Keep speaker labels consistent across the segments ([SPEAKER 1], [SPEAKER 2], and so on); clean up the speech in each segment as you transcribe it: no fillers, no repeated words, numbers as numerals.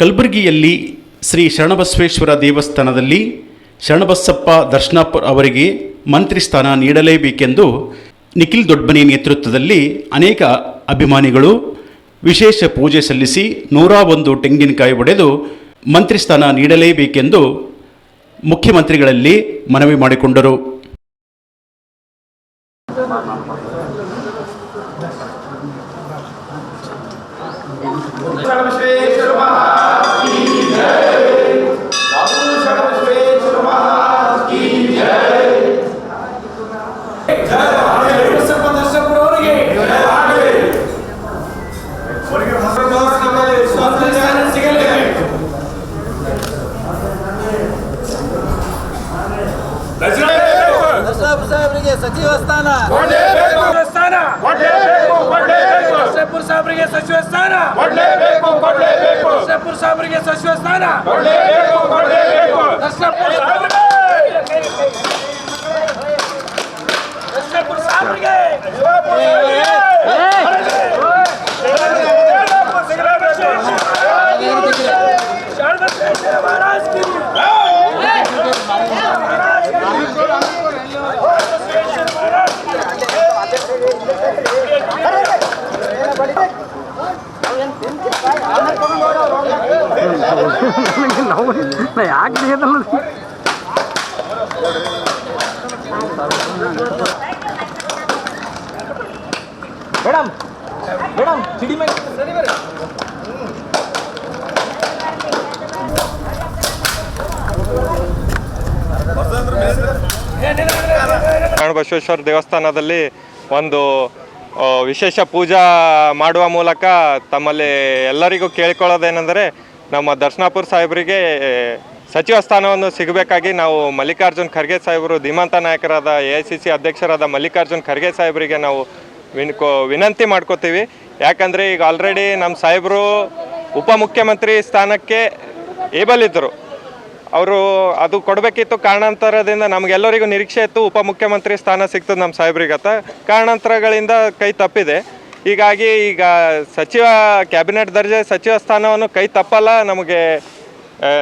[SPEAKER 1] ಕಲಬುರಗಿಯಲ್ಲಿ ಶ್ರೀ ಶರಣಬಸವೇಶ್ವರ ದೇವಸ್ಥಾನದಲ್ಲಿ ಶರಣಬಸಪ್ಪ ದರ್ಶನಾಪುರ ಅವರಿಗೆ ಮಂತ್ರಿ ಸ್ಥಾನ ನೀಡಲೇಬೇಕೆಂದು ನಿಖಿಲ್ ದೊಡ್ಡಮನಿ ನೇತೃತ್ವದಲ್ಲಿ ಅನೇಕ ಅಭಿಮಾನಿಗಳು ವಿಶೇಷ ಪೂಜೆ ಸಲ್ಲಿಸಿ 101 ತೆಂಗಿನಕಾಯಿ ಒಡೆದು ಮಂತ್ರಿ ಸ್ಥಾನ ನೀಡಲೇಬೇಕೆಂದು ಮುಖ್ಯಮಂತ್ರಿಗಳಲ್ಲಿ ಮನವಿ ಮಾಡಿಕೊಂಡರು.
[SPEAKER 2] ಸಚಿವ ಸ್ಥಾನ ಶೇಪುರ್ ಸಾಬ್ರಿಗೆ ಸಚಿವ ಸ್ಥಾನ ಶೇಪುರ್ ಸಾಬ್ರಿಗೆ ಸಚಿವ ಸ್ಥಾನ ಶೇಪುರ್ ಸಾಬ್ರಿಗೆ ಮೇಡಮ್ ಮೇಡಮ್ ಸಿಡಿ ಮೇಲೆ ಸರಿ ಬರ್ರಿ.
[SPEAKER 3] ಶರಣಬಸವೇಶ್ವರ ದೇವಸ್ಥಾನದಲ್ಲಿ ಒಂದು ವಿಶೇಷ ಪೂಜಾ ಮಾಡುವ ಮೂಲಕ ತಮ್ಮಲ್ಲಿ ಎಲ್ಲರಿಗೂ ಕೇಳಿಕೊಳ್ಳೋದೇನೆಂದರೆ ನಮ್ಮ ದರ್ಶನಾಪುರ ಸಾಹೇಬರಿಗೆ ಸಚಿವ ಸ್ಥಾನವನ್ನು ಸಿಗಬೇಕಾಗಿ ನಾವು ಮಲ್ಲಿಕಾರ್ಜುನ್ ಖರ್ಗೆ ಸಾಹೇಬರು ಧೀಮಂತ ನಾಯಕರಾದ AICC ಅಧ್ಯಕ್ಷರಾದ ಮಲ್ಲಿಕಾರ್ಜುನ್ ಖರ್ಗೆ ಸಾಹೇಬರಿಗೆ ನಾವು ವಿನಂತಿ ಮಾಡ್ಕೋತೀವಿ. ಯಾಕಂದರೆ ಈಗ ಆಲ್ರೆಡಿ ನಮ್ಮ ಸಾಹೇಬರು ಉಪಮುಖ್ಯಮಂತ್ರಿ ಸ್ಥಾನಕ್ಕೆ ಏಬಲ್ ಇದ್ದರು. ಅವರು ಅದು ಕೊಡಬೇಕಿತ್ತು. ಕಾರಣಾಂತರದಿಂದ ನಮಗೆಲ್ಲರಿಗೂ ನಿರೀಕ್ಷೆ ಇತ್ತು ಉಪಮುಖ್ಯಮಂತ್ರಿ ಸ್ಥಾನ ಸಿಗ್ತದೆ ನಮ್ಮ ಸಾಹೇಬ್ರಿಗತ್ತ. ಕಾರಣಾಂತರಗಳಿಂದ ಕೈ ತಪ್ಪಿದೆ. ಹೀಗಾಗಿ ಈಗ ಕ್ಯಾಬಿನೆಟ್ ದರ್ಜೆ ಸಚಿವ ಸ್ಥಾನವನ್ನು ಕೈ ತಪ್ಪಲ್ಲ. ನಮಗೆ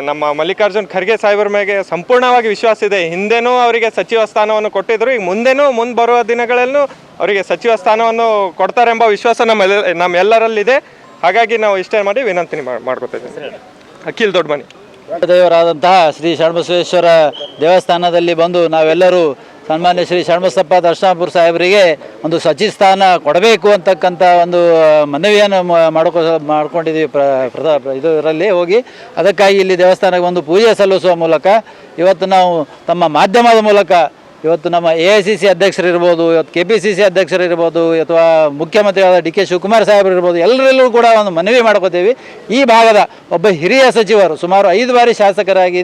[SPEAKER 3] ನಮ್ಮ ಮಲ್ಲಿಕಾರ್ಜುನ್ ಖರ್ಗೆ ಸಾಹೇಬ್ರ ಮೇಲೆ ಸಂಪೂರ್ಣವಾಗಿ ವಿಶ್ವಾಸ ಇದೆ. ಹಿಂದೆನೂ ಅವರಿಗೆ ಸಚಿವ ಸ್ಥಾನವನ್ನು ಕೊಟ್ಟಿದ್ದರು. ಈಗ ಮುಂದೆ ಬರುವ ದಿನಗಳಲ್ಲೂ ಅವರಿಗೆ ಸಚಿವ ಸ್ಥಾನವನ್ನು ಕೊಡ್ತಾರೆಂಬ ವಿಶ್ವಾಸ ನಮ್ಮೆಲ್ಲರಲ್ಲಿದೆ. ಹಾಗಾಗಿ ನಾವು ಇಷ್ಟೇ ಮಾಡಿ ವಿನಂತಿ ಮಾಡ್ಕೊತಿದ್ದೀವಿ. ಅಖಿಲ್ ದೊಡ್ಡಮನಿ
[SPEAKER 4] ದೇವರಾದಂತಹ ಶ್ರೀ ಶರಣಬಸವೇಶ್ವರ ದೇವಸ್ಥಾನದಲ್ಲಿ ಬಂದು ನಾವೆಲ್ಲರೂ ಸನ್ಮಾನ್ಯ ಶ್ರೀ ಶರಣಬಸಪ್ಪ ದರ್ಶನಾಪುರ ಸಾಹೇಬರಿಗೆ ಒಂದು ಸಚಿವ ಸ್ಥಾನ ಕೊಡಬೇಕು ಅಂತಕ್ಕಂಥ ಒಂದು ಮನವಿಯನ್ನು ಮಾಡ್ಕೊಂಡಿದ್ದೀವಿ. ಇದರಲ್ಲಿ ಹೋಗಿ ಅದಕ್ಕಾಗಿ ಇಲ್ಲಿ ದೇವಸ್ಥಾನಕ್ಕೆ ಒಂದು ಪೂಜೆ ಸಲ್ಲಿಸುವ ಮೂಲಕ ಇವತ್ತು ನಾವು ತಮ್ಮ ಮಾಧ್ಯಮದ ಮೂಲಕ ಇವತ್ತು ನಮ್ಮ AICC ಅಧ್ಯಕ್ಷರಿರ್ಬೋದು, ಇವತ್ತು KPCC ಅಧ್ಯಕ್ಷರಿರ್ಬೋದು, ಅಥವಾ ಮುಖ್ಯಮಂತ್ರಿಯಾದ DK ಶಿವಕುಮಾರ್ ಸಾಹೇಬರು ಇರ್ಬೋದು, ಎಲ್ಲರಲ್ಲೂ ಕೂಡ ಒಂದು ಮನವಿ ಮಾಡ್ಕೋತೀವಿ. ಈ ಭಾಗದ ಒಬ್ಬ ಹಿರಿಯ ಸಚಿವರು, ಸುಮಾರು 5 ಬಾರಿ ಶಾಸಕರಾಗಿ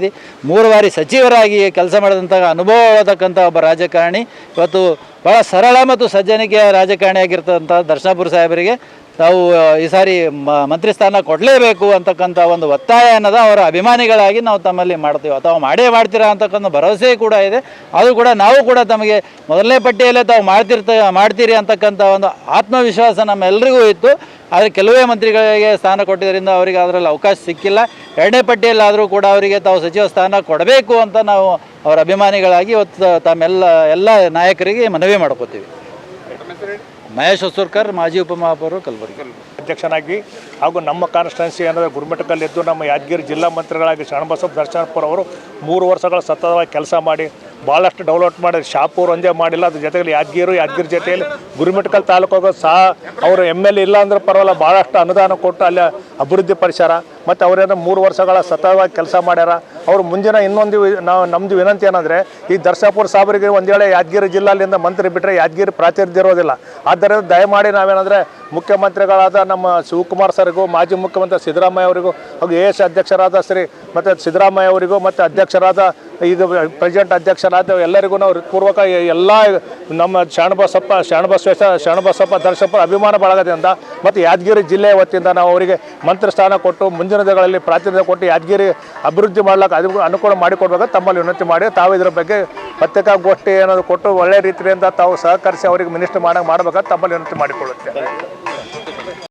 [SPEAKER 4] 3 ಬಾರಿ ಸಚಿವರಾಗಿ ಕೆಲಸ ಮಾಡಿದಂಥ ಅನುಭವವಾದಕ್ಕಂಥ ಒಬ್ಬ ರಾಜಕಾರಣಿ, ಇವತ್ತು ಭಾಳ ಸರಳ ಮತ್ತು ಸಜ್ಜನಿಕೆಯ ರಾಜಕಾರಣಿಯಾಗಿರ್ತಕ್ಕಂಥ ದರ್ಶನಾಪುರ ಸಾಹೇಬರಿಗೆ ನಾವು ಈ ಸಾರಿ ಮಂತ್ರಿ ಸ್ಥಾನ ಕೊಡಲೇಬೇಕು ಅಂತಕ್ಕಂಥ ಒಂದು ಒತ್ತಾಯ ಅನ್ನೋದು ಅವರ ಅಭಿಮಾನಿಗಳಾಗಿ ನಾವು ತಮ್ಮಲ್ಲಿ ಮಾಡ್ತೀವಿ. ಅಥವಾ ಮಾಡ್ತೀರಾ ಅಂತಕ್ಕಂಥ ಭರವಸೆ ಕೂಡ ಇದೆ. ಅದು ಕೂಡ ನಾವು ಕೂಡ ತಮಗೆ ಮೊದಲನೇ ಪಟ್ಟಿಯಲ್ಲೇ ತಾವು ಮಾಡ್ತೀರಿ ಅಂತಕ್ಕಂಥ ಒಂದು ಆತ್ಮವಿಶ್ವಾಸ ನಮ್ಮೆಲ್ಲರಿಗೂ ಇತ್ತು. ಆದರೆ ಕೆಲವೇ ಮಂತ್ರಿಗಳಿಗೆ ಸ್ಥಾನ ಕೊಟ್ಟಿದ್ದರಿಂದ ಅವರಿಗೆ ಅದರಲ್ಲಿ ಅವಕಾಶ ಸಿಕ್ಕಿಲ್ಲ. 2ನೇ ಪಟ್ಟಿಯಲ್ಲಾದರೂ ಕೂಡ ಅವರಿಗೆ ತಾವು ಸಚಿವ ಸ್ಥಾನ ಕೊಡಬೇಕು ಅಂತ ನಾವು ಅವರ ಅಭಿಮಾನಿಗಳಾಗಿ ಇವತ್ತು ಎಲ್ಲ ನಾಯಕರಿಗೆ ಮನವಿ ಮಾಡ್ಕೋತೀವಿ. ಮಹೇಶ್ ಹೊಸೂರ್ಕರ್, ಮಾಜಿ ಉಪಮಹಾಪೌರರು, ಕಲಬುರಗಿ
[SPEAKER 5] ಅಧ್ಯಕ್ಷನಾಗಿ ಹಾಗೂ ನಮ್ಮ ಕಾನ್ಸ್ಟಿಟ್ಯೂನ್ಸಿ ಅನ್ನೋದು ಗುರುಮಠಕಲ್ಲಿದ್ದು ನಮ್ಮ ಯಾದಗಿರಿ ಜಿಲ್ಲಾ ಮಂತ್ರಿಗಳಾಗಿ ಶರಣಬಸಪ್ಪ ದರ್ಶನಾಪುರ ಅವರು 3 ವರ್ಷಗಳ ಸತತವಾಗಿ ಕೆಲಸ ಮಾಡಿ ಭಾಳಷ್ಟು ಡೆವಲಪ್ ಮಾಡಿ ಶಾಪೂರ್ ಒಂದೇ ಮಾಡಿಲ್ಲ, ಅದ್ರ ಜೊತೆಗೆ ಯಾದಗಿರಿ ಜೊತೆಯಲ್ಲಿ ಗುರುಮಠಕಲ್ ತಾಲೂಕು ಸಹ ಅವರು MLA ಇಲ್ಲ ಅಂದ್ರೆ ಪರವಾಗಿಲ್ಲ, ಭಾಳಷ್ಟು ಅನುದಾನ ಕೊಟ್ಟು ಅಲ್ಲಿ ಅಭಿವೃದ್ಧಿ ಪರಿಸರ ಮತ್ತು ಅವರೇನೋ 3 ವರ್ಷಗಳ ಸತತವಾಗಿ ಕೆಲಸ ಮಾಡ್ಯಾರ. ಅವರು ಮುಂದಿನ ಇನ್ನೊಂದು ನಮ್ಮದು ವಿನಂತಿ ಏನಂದರೆ ಈ ದರ್ಶನಾಪುರ ಸಾಹೇಬರಿಗೆ ಒಂದು ವೇಳೆ ಯಾದಗಿರಿ ಜಿಲ್ಲೆಯಿಂದ ಮಂತ್ರಿ ಬಿಟ್ಟರೆ ಯಾದಗಿರಿ ಪ್ರಾತಿನಿಧ್ಯ ಇರೋದಿಲ್ಲ. ಆದ್ದರಿಂದ ದಯಮಾಡಿ ನಾವೇನಂದರೆ ಮುಖ್ಯಮಂತ್ರಿಗಳಾದ ನಮ್ಮ ಶಿವಕುಮಾರ್ ಸರ್ಗೂ, ಮಾಜಿ ಮುಖ್ಯಮಂತ್ರಿ ಸಿದ್ದರಾಮಯ್ಯ ಅವರಿಗೂ ಹಾಗೂ AS ಅಧ್ಯಕ್ಷರಾದ ಮತ್ತು ಸಿದ್ದರಾಮಯ್ಯ ಅವರಿಗೂ ಮತ್ತು ಅಧ್ಯಕ್ಷರಾದ ಇದು ಪ್ರೆಸಿಡೆಂಟ್ ಅಧ್ಯಕ್ಷರಾದ ಎಲ್ಲರಿಗೂ ನಾವು ಹೃತ್ಪೂರ್ವಕ ಎಲ್ಲ ನಮ್ಮ ಶರಣಬಸಪ್ಪ ದರ್ಶನಾಪುರ ಅಭಿಮಾನ ಬಳಗದಿಂದ ಮತ್ತು ಯಾದಗಿರಿ ಜಿಲ್ಲೆಯ ವತಿಯಿಂದ ನಾವು ಅವರಿಗೆ ಮಂತ್ರಿ ಸ್ಥಾನ ಕೊಟ್ಟು ಮುಂದಿನ ದಿನಗಳಲ್ಲಿ ಪ್ರಾತಿನಿಧ್ಯ ಕೊಟ್ಟು ಯಾದಗಿರಿ ಅಭಿವೃದ್ಧಿ ಮಾಡ್ಲಿಕ್ಕೆ ಅನುಕೂಲ ಮಾಡಿಕೊಡ್ಬೇಕು ತಮ್ಮಲ್ಲಿ ವಿನಂತಿ ಮಾಡಿ ತಾವು ಇದರ ಬಗ್ಗೆ ಪತ್ರಿಕಾಗೋಷ್ಠಿ ಏನಾದರೂ ಕೊಟ್ಟು ಒಳ್ಳೆಯ ರೀತಿಯಿಂದ ತಾವು ಸಹಕರಿಸಿ ಅವರಿಗೆ ಮಿನಿಸ್ಟರ್ ಮಾಡಬೇಕಂತ ತಮ್ಮಲ್ಲಿ ವಿನಂತಿ ಮಾಡಿಕೊಳ್ಳುತ್ತೆ.